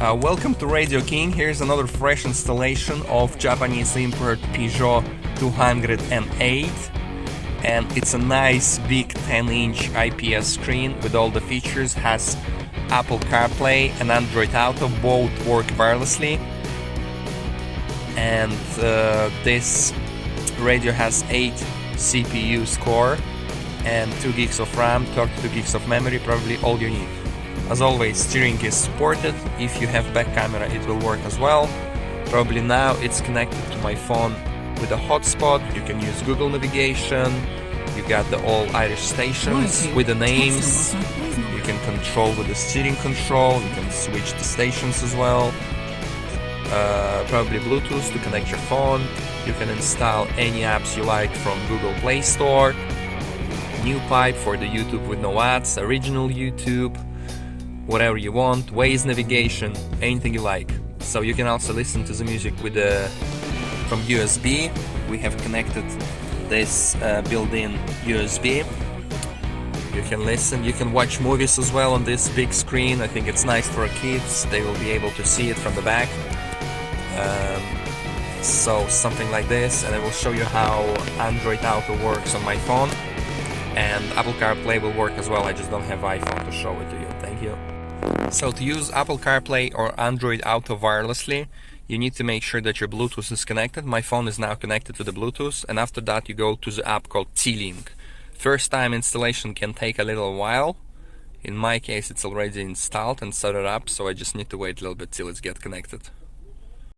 Welcome to RadioKing. Here's another fresh installation of Japanese import Peugeot 208, and it's a nice big 10-inch IPS screen with all the features. Has Apple Carplay and Android Auto, both work wirelessly, and this radio has 8 CPUs core and 2 gigs of RAM, 32 gigs of memory, probably all you need. As always, steering is supported. If you have back camera, it will work as well. Probably now it's connected to my phone with a hotspot. You can use Google navigation. You got the all Irish stations with the names. You can control with the steering control. You can switch the stations as well. Probably Bluetooth to connect your phone. You can install any apps you like from Google Play Store. New pipe for the YouTube with no ads, original YouTube, whatever you want, Waze navigation, anything you like. So you can also listen to the music with from USB. We have connected this built-in USB. You can listen, you can watch movies as well on this big screen. I think it's nice for kids, they will be able to see it from the back. So something like this, and I will show you how Android Auto works on my phone, and Apple CarPlay will work as well. I just don't have iPhone to show it to you. Thank you. So to use Apple CarPlay or Android Auto wirelessly, you need to make sure that your Bluetooth is connected. My phone is now connected to the Bluetooth, and after that you go to the app called T-Link. First time installation can take a little while. In my case it's already installed and set it up, so I just need to wait a little bit till it's get connected.